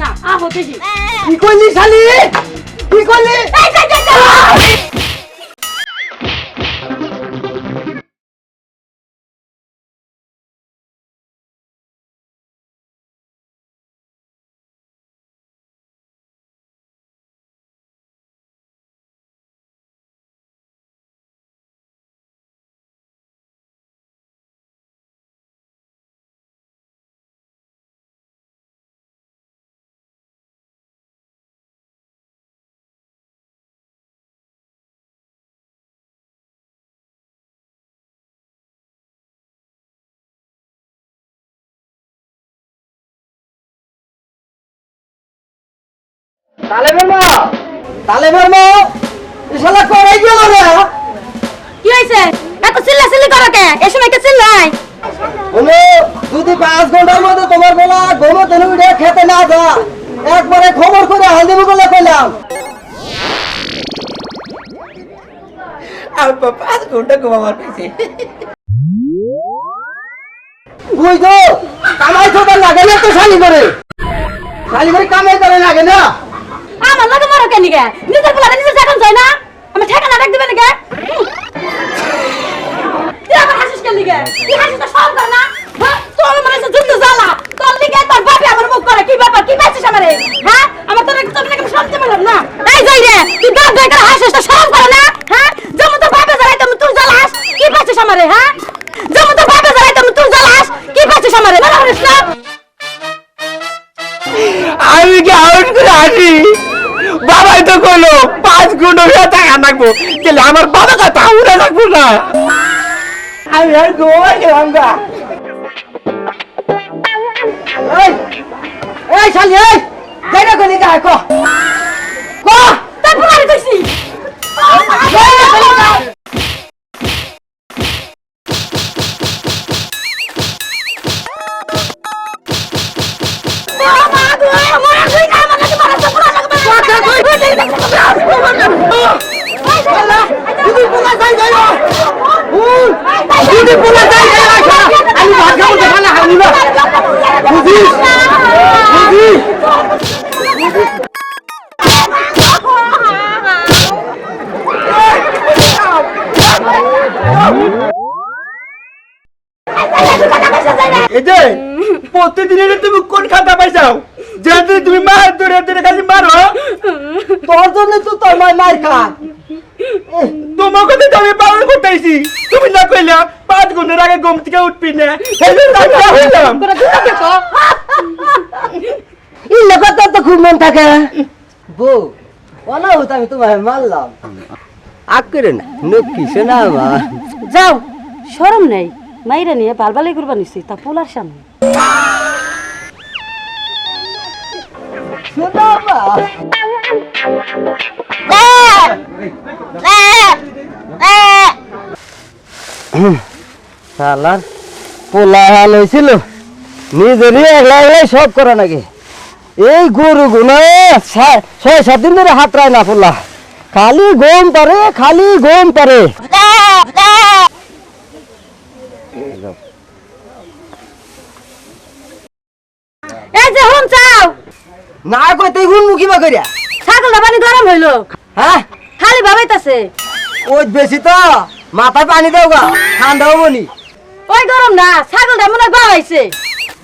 না আহো দেখি কি কইলি শালি কি কইলি এই যা যা যা তালেবের মা এই শালা করে গেল রে কি হইছে এত চিল্লাচিল্লি করো কে এই সময় কে চিল্লাই বলো যদি 5 ঘন্টার মধ্যে তোমার বলা ঘুমোতে উঠে খেতে না যা একবারে খবর করে হাল দেব বলে কইলাম আর 5 ঘন্টা ঘুমাবার পেয়েছে বুঝছো কামাই তো লাগে না তো শালি করে কামাই করে লাগে না আমার লাগে মারো কেন গে নিজের বলা নিজে এখন যায় না আমি ঠিকানা রাখ দিবেন গে তুই আমার হাসিস কেন গে তুই হাসিস তো সব কর না হ্যাঁ তোর মানে যুদ্ধ জ্বালা তোর লিগে তোর বাপে আমার মুখ করে কি ব্যাপার কি পাইছিস আমারে হ্যাঁ আমার তোর নাকি শুনতে পেলাম না এই যাই রে তুই বাপ ভাই করে হাসিস তো সব করে না হ্যাঁ যেমন তোর বাপে জ্বালাই তেমন তুই জ্বালাস কি পাইছিস আমারে হ্যাঁ যেমন তোর বাপে জ্বালাই তেমন তুই জ্বালাস কি পাইছিস আমারে না করিস না আমি কি আউট করে আসি বাবাই তো কইলো 5 ঘন্টা টাকা রাখবো তাহলে আমার বাবা কথা উড়ে রাখবো না আমি আর গোয়াই গেলাম গা এই শালি এই যাইরা কোনি গা কো তারপর আমি কইছি প্রতিদিনের তুমি কোন খাতা পাইছাও যেহেতু তুমি মার ধরে ধরে খালি মারো তোর জন্য তো তোর মার খা তোমার কথা তো আমি পালন করতেছি তুমি না কইলা 5 ঘন্টার আগে ঘুম থেকে উঠবি না হইলাম ইল্লা কথা তো খুব মন থাকে বউ অনাহুত আমি তোমায় মারলাম আগ করে না নকি শোনা মা যাও শরম নেই মাইরা নিয়ে বালবালাই করবা নিছি তা পোলার সামনে শোনা মা শালার পোলা হাল হয়েছিল নিজেরই একলা একলাই সব করা নাকি এই গরু গুনা 6-7 দিন ধরে হাত রায় না পোলা খালি গম পারে এই যে হুন চাও না কইতে হুন মুখি বা করিয়া ছাগলটা পানি গরম হইলো হ্যাঁ খালি ভাবাইতাছে ওই বেশি তো মাথায় পানি দাও গা ঠান্ডা হবো নি ওই গরম না ছাগলটা মনে বাবাইছে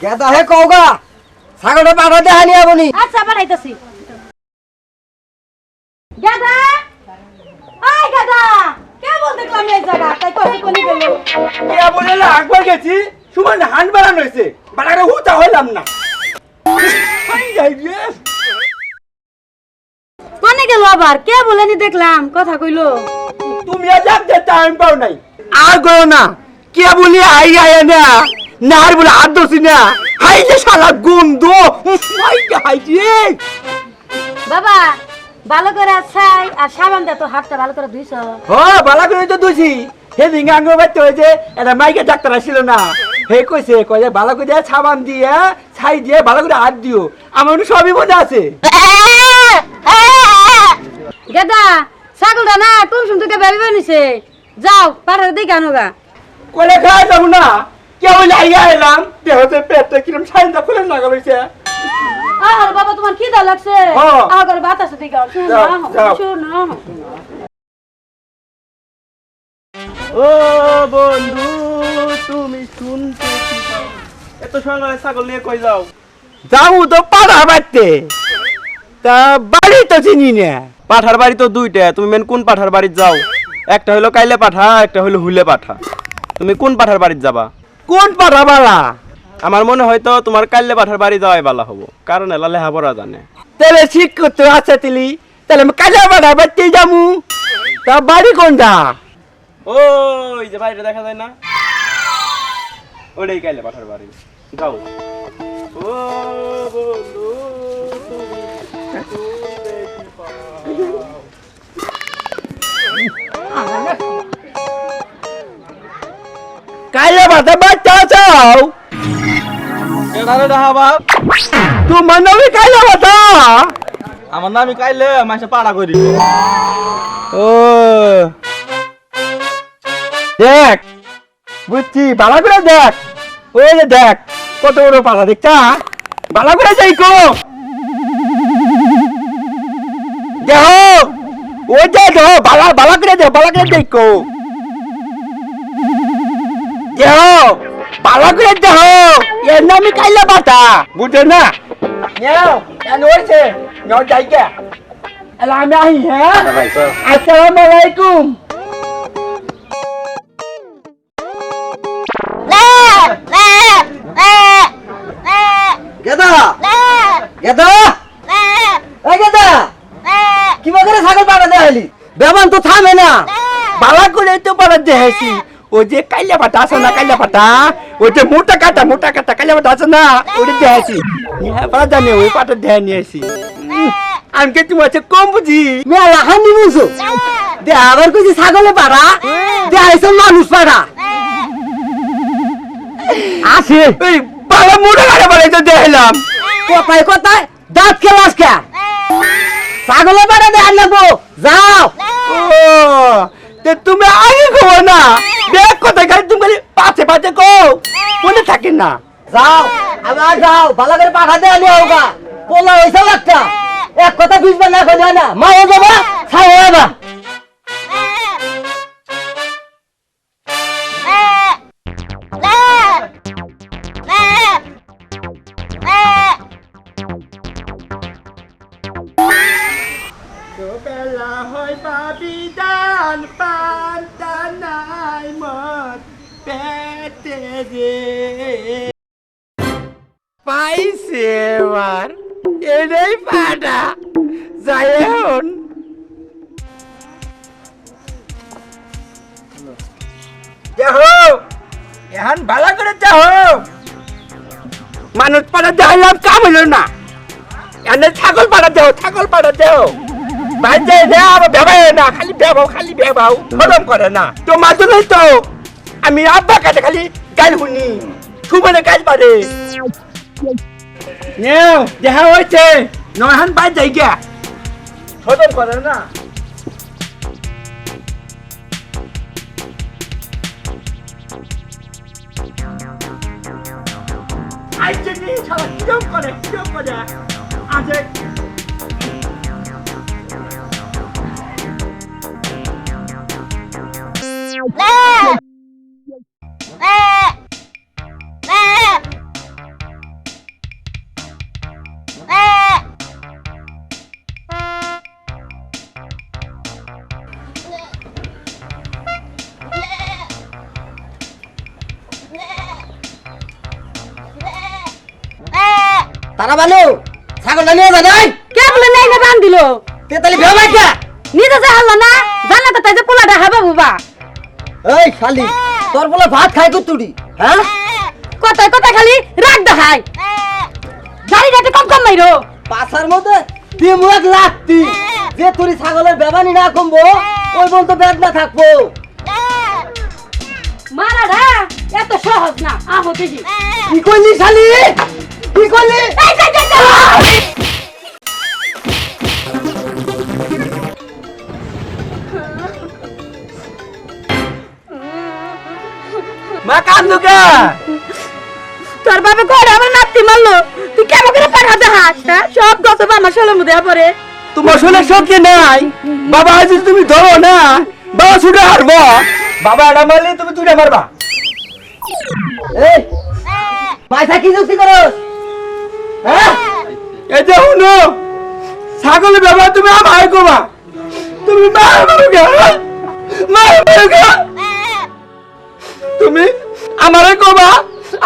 কেতা হে কও গা ছাগলটা পাঠা দেখা নিয়ে আবনি আচ্ছা বানাইতাছি গাদা আই গাদা কেমন দেখলাম এই জায়গা তাই কত কোনি গেল কে বলে একবার গেছি সুমান হান বাড়ানো হয়েছে বাড়াটা হুতা হইলাম না কোনে গেল আবার কে বলেনি দেখলাম কথা কইলো তুমি আজ টাইম পাও নাই আর গো না কে বলি আই না নার বলে হাত দোসি না হাই যে শালা গন্ধ হাই যে বাবা ভালো করে ছাই আর সাবান দে তো হাতটা ভালো করে ধুইছ ভালো করে তো দোষী সেদিন আঙ্গুর বাইতে হয়েছে এটা মাইকে ডাক্তার আসছিল না হে কইছে কয়ে ভালো করে সাবান দিয়ে ছাই দিয়ে ভালো করে হাত দিও আমার সবই মনে আছে গেদা ছাগলটা না কোন সুন্দরকে বেবি বানিছে যাও পাড়ার দিকে আনোগা কোলে খাওয়া যাবো না কেউ লাইয়া এলাম দেহতে পেটটা কিরম ছাইটা খুলে লাগা হয়েছে আর বাবা তোমার কি দা লাগছে হ্যাঁ। আগর বাতাসে দিকে শুনো যাও, যাও। শুনো ও বন্ধু তুমি শুনতে কি পাও? এত সকালে ছাগল নিয়ে কই যাও? যাও তো পাড়া বাড়তে তা বাড়ি তো চিনি না। পাঠার বাড়ি তো দুইটা, তুমি মেন কোন পাঠার বাড়ি যাও? একটা হলো কাইলে পাঠা, একটা হলো হুলে পাঠা। তুমি কোন পাঠার বাড়ি যাবা? কোন পাড়া বালা? আমার মনে হয় তো তোমার কাইলে পাঠার বাড়ি যাওয়াই ভালো হবো, কারণ এলা লেহাপড়া জানে। তাহলে ঠিক করতে আছে তিলি, তাহলে আমি কাজে পাড়া বাড়তে যাবো। তা বাড়ি কোনটা? ওই যে বাইরে দেখা যায় না, ওটাই কাইলে পাঠার বাড়ি। যাও। ও বন্ধু তুমি শুনতে কি পাও? কাজে পাড়া বাড়তে চাও? কেডারে ডাহা বাপ? তোমার নামে কাজে পাড়া? আমার নামই কাইলে মাসে পাড়া করি। ও দেখ, বুঝছি, ভালো করে দেখ। ওই যে দেখ কত বড় পাড়া, দেখছা? ভালো করে যাই কো দেহ, ওই যে দেহ, ভালো করে দেহ, ভালো করে যাই কো দেহ, ভালো করে দেহ। এর নামই কাইলা পাতা, বুঝছো না? নেও এন হয়েছে, নেও যাই কে। এলা আমি আহি, হ্যাঁ? আসসালামু আলাইকুম। গেদা গেদা এই গেদা কি করে ছাগল পাড়া দেখাইলি? বেমান তো থামে না। বালা করে তো পাড়া দেখাইছি। ওই যে কাইলা পাতা আছে না, কাইলা পাতা, ওই যে মোটা কাটা কাইলা পাতা আছে না, ওটা দেখাইছি। হ্যাঁ পাড়া জানে, ওই পাটা দেখা নিয়ে আসি। আমি কে তুমি আছে কম বুঝি। মেলা হানি বুঝো দে, আবার কইছি ছাগলে পাড়া দেখাইছ মানুষ পাড়া আছে। এই পাড়া মোটা কাটা পাড়া তো দেখাইলাম। কথায় কথায় দাঁত খেলাস কে? ছাগলে পাড়া দেখান লাগবো, যাও। ও তে তুমি আগে কো না, দেখ কথা খালি তুমি খালি পাছে পাছে কো, মনে থাকে না। যাও আবার যাও, ভালো করে পাঠা দেয়া নিয়ে হোগা। পোলা হয়েছে একটা, এক কথা বুঝবা না কইলে না, মাও যাবা ছাও যাবা। বেলা হয় পাবি দান পান দানাই মত পেটে রে পাইছে এবার এটাই পাটা যাই এখন। দেখো এখন ভালো করে দেখো, মানুষ পাড়া দেখালাম কাম হলো না, এনে ছাগল পাড়া দেও, ছাগল পাড়া দেও। বাজে না আবার ভেবাই না, খালি ভেবাও খরম করে না। তো মাঝে তো আমি আব্বা কাছে খালি গাল শুনি, সুমনে গাল পারে। নেও দেখা হয়েছে, নয়হান বাজ যাই গিয়া খরম করে না। আইছে নি সবাই কিরম করে আছে। তারা ভালো ছাগলটা নিয়ে যা নাই, কে বলে নাই না রান দিল তে তাহলে ভেবাই কে? নিজে যা হলো না জানা তো তাই যে পোলাটা হবে বাবা এই শালি, তোর বলে ভাত খাই কুতুড়ি, হ্যাঁ? কথায় কথায় খালি রাগ দেখায় গাড়ি গাড়ি কম কম মাইরো পাছার মধ্যে দিমুক লাগতি, যে তুই ছাগলের বেবানি না কমবো ওই বলতো ব্যাগ না থাকবো। মারা রে এত সহজ না আহো দেখি কি করলি শালি, কি করলি? এই যে যে মা কান্দুকা তোর বাবা কই আমার না লাত্তি মারলো তুই কেমন করে পাঠা দেখাস হ্যাঁ সব গত আমার ষোলো মুদে পরে তোমার শোনার শক্তি নাই বাবা আজ তুমি ধরো না বাবা ছুটে হারবো বাবা এটা মারলে তুমি তুলে মারবা এই পয়সা কি যুক্তি করস হ্যাঁ এই যে শুনো ছাগলের ব্যাপার তুমি আমায় কবা তুমি মারোগে তুমি আমারে কবা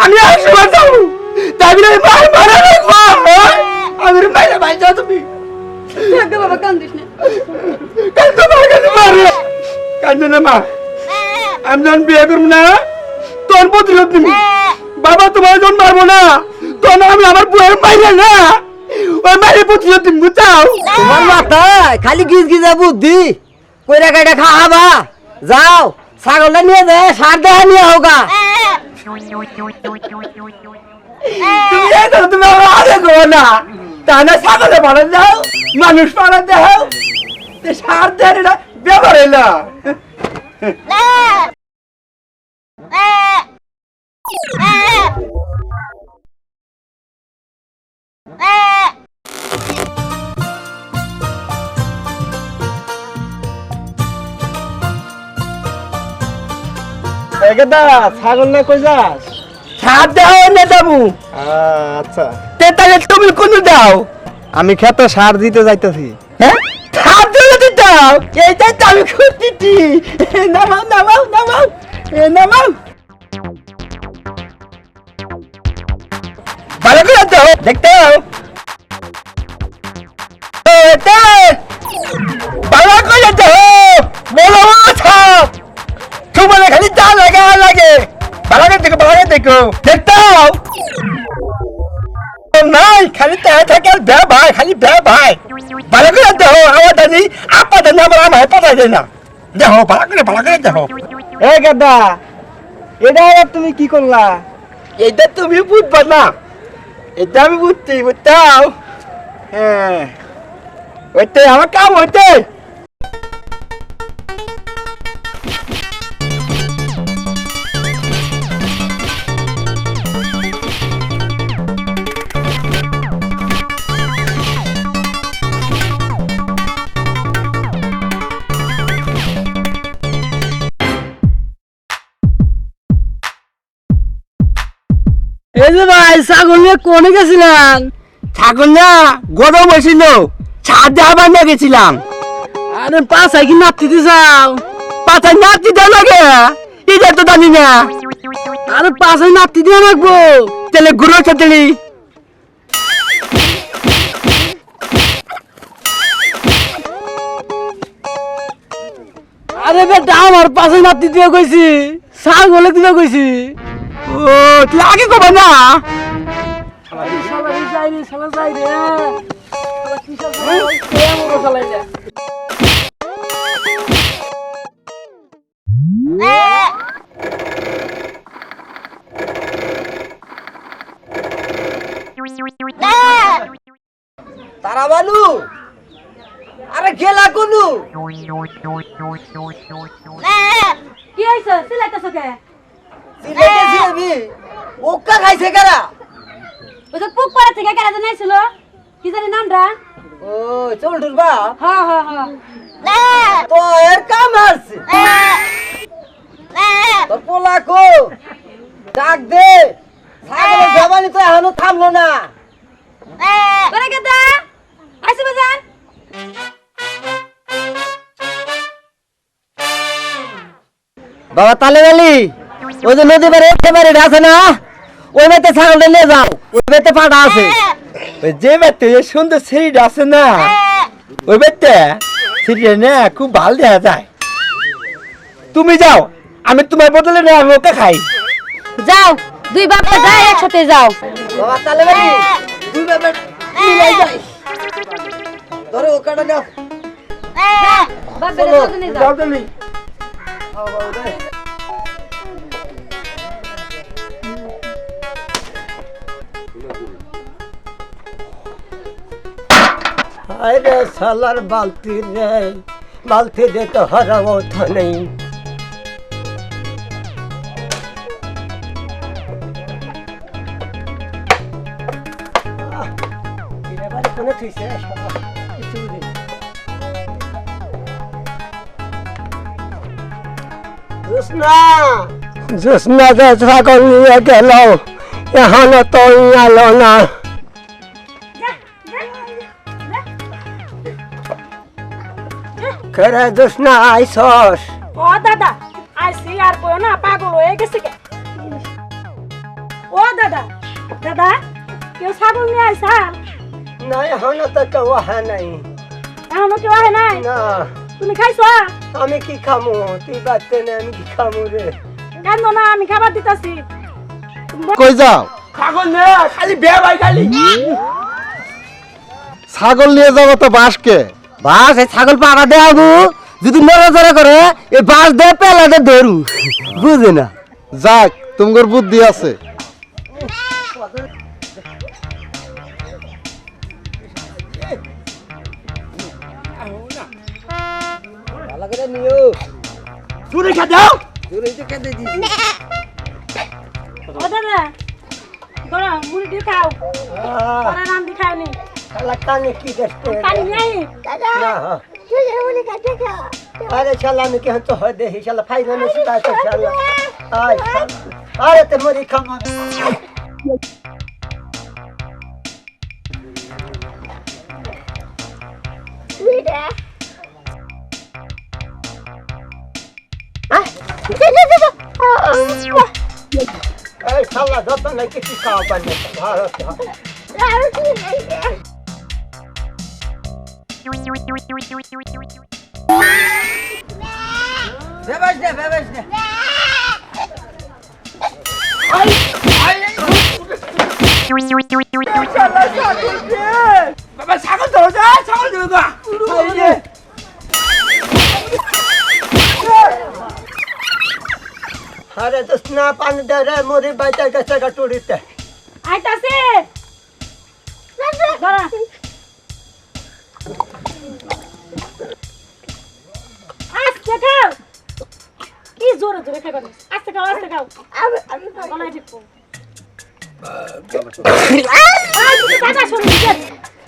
আমি আসবার যাবো তাই মারা রাখবো আমি মাইরা ভাই যাও তুমি বাবা কান্দিস না কান্দে না মা আমি যখন বিয়ে করবো না তখন প্রতিরোধ নিবি বাবা তোমার যখন মারবো না তখন আমি আমার বউয়ের মাইরে না ওই মাইরে প্রতিরোধ নিবি বুঝাও তোমার মাথায় খালি গিজ গিজা বুদ্ধি কইরা কাইটা খাওয়াবা যাও ছাগলটা নিয়ে যায় সার দেখা নিয়ে হোগা তুমি এই তো তুমি আমার আগে করো না তা না ছাগলে মারা যাও মানুষ মারা যাও সার দেয় না ব্যবহার এলো ছাগল না কই যাস সার দেওয়া না যাবো আচ্ছা তাহলে তুমি কোন দাও আমি খেতে সার দিতে যাইতেছি হ্যাঁ সার দিতে দাও এইটাই তো আমি খুঁজছি নামাও নামাও নামাও নামাও ভালো করে দাও দেখতে ভালো করে দাও বলো ছাপ তোমার খালি যা লাগে লাগে ভালো করে দেখো দেখতাও নাই খালি তে থাকে আর বে ভাই খালি বে ভাই ভালো করে দেখো আমার দাদি আপা দাদি আমার আমায় পাঠাই দেয় না দেখো ভালো করে দেখো এ গেদা এটা আবার তুমি কি করলা এটা তুমি বুঝবা না এটা আমি বুঝছি বুঝতাও হ্যাঁ ওইটাই আমার কাম ওইটাই এই যে ভাই ছাগল নিয়ে কোনে গেছিলাম ছাগল না গরম হয়েছিল ছাদে আবার নিয়ে গেছিলাম আরে পাছায় কি নাপতি দি যাও পাতায় নাচি দেওয়া লাগে এটা তো জানি না আরে পাছায় নাপতি দিয়ে রাখবো তাহলে গুরু ছাতলি আরে বেটা আমার পাছায় নাপতি দিয়ে কইছি ছাগলে দিবে কইছি ও তুই আগে কবে না শালা যাই রে শালা যাই রে শালা কি শালা শালাই রে তারা বালু আরে গেলা কোনু কি হইছে সিলাইতেছ কে সিলেটেছি আমি ওকা খাইছে কারা ওই যে পুক পাড়া থেকে কেরা জানাই ছিল কি জানি নামটা ও চলটুর বাপ হ্যাঁ হ্যাঁ হ্যাঁ তো এর কাম আছে তোর পোলা কো ডাক দে ছাগলের জবানি তো এখনো থামলো না করে গেদা আইছে বাজান বাবা তালে গালি ওই যে নদী পারে একেবারে আছে না ওই মেতে ছাগলটা নিয়ে যাও ওই মেতে পাটা আছে ওই যে বেতে সুন্দর সিঁড়িটা আছে না ওই বেতে সিঁড়িটা না খুব ভালো দেখা যায় তুমি যাও আমি তোমার বদলে না আমি ওকে খাই যাও দুই বাপটা যায় একসাথে যাও বাবা তালে গালি তুই বাবা মিলাই যাই ধরে ওকাটা নাও বাপের সাথে নিয়ে যাও যাও তুমি আরে সালার বালতি রে বালতি দে তো হারাবো তো নেই কোনে থইছে শালা কিছু বুঝি না। জোসনা যে ছাগল নিয়ে গেল এখনো তো আলো না। কেরে জোসনা আইসস? ও দাদা আইসি আর কইও না, পাগল হয়ে গেছে কে। ও দাদা দাদা কেউ ছাগল নিয়ে আইসা? না এখনো তো কেউ আহে নাই। এখনো কেউ আহে নাই? না তুমি খাইছ? আমি কি খামু? তুই বাচ্চা না আমি কি খামু রে? কান্দো না, আমি খাবার দিতাছি। কই যাও? ছাগল নে খালি বেবাই খালি ছাগল নিয়ে যাবো তো বাসকে? বাস এই ছাগল পাড়া দেবো, যদি নড়াচড়া করে এই বাস দিয়ে পেলাতে ধরু, বুঝে না। যাক তোমার বুদ্ধি আছে। চুরি খা দাও ও দাদা ধরো মুড়ি দিয়ে খাও, পরে রাম দি খাওনি। কানে কি দেখতে পানি নাই না। अरे शाला में के तो हो दे शाला फाइनल में सीधा तो शाला आय अरे ते मोरी खमा अरे शाला दत्ता नहीं किसी का बने भारत বাবা ছাগল ধরো যা ছাগল ধরো গা अरे तो स्ना पानी दे रे मोरी बाइटा कैसे का टूरीते আইতাছে ধরো। আস্তে খাও, কি জোরে জোরে খাইবা, আস্তে খাও আস্তে খাও। গলায় টিপো। দাদা শুনে দিছে।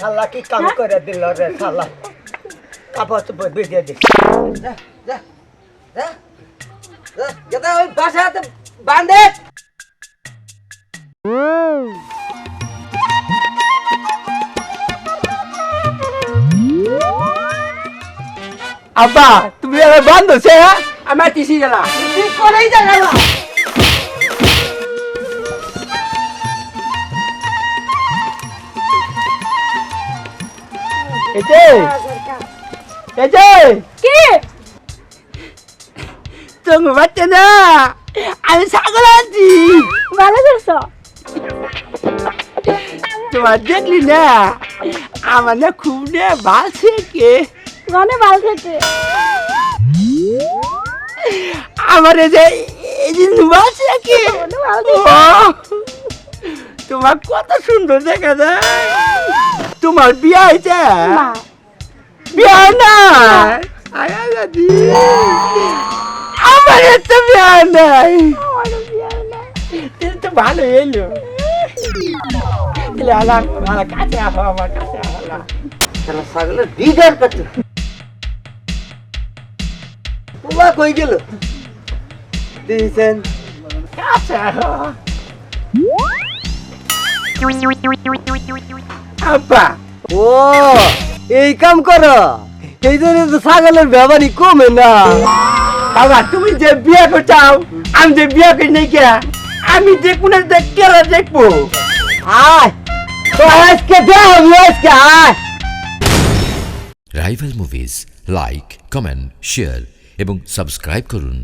শালা की काम करे दिल रे शाला कापत बिजे दे যেটা ওই বাসাতে বাঁধে আব্বা তুমি এবার বন্ধ হচ্ছে আমার টিসি গেলা ঠিক করেই দেখালো। এতে এতে কি তুমি বাচ্চা না আমি ছাগল আনছি ভালো করছো? তোমার দেখলি না আমার না খুব না ভালছে কে মনে ভালো থেকে আমার এই যে ভালছে কে তোমার কত সুন্দর দেখা যায় তোমার বিয়ে হয়েছে না বিয়ে না আমার এত বিয়ে নাই তো ভালো এলো কাছে আসো আমার কাছে আসো শালা ছাগলের বিদার কত পুবা কই গেল দিছেন কাছে আসো আব্বা ও এই কাম করো এই জন্য তো ছাগলের ব্যবহারই কমে না বাবা তুমি যে বিয়ে করছাও আমি যে বিয়ে করি নাই কে আমি যে কোন কেরা দেখবো আয় তো আজকে দেও আজকে আয় rival movies like comment share এবং সাবস্ক্রাইব করুন।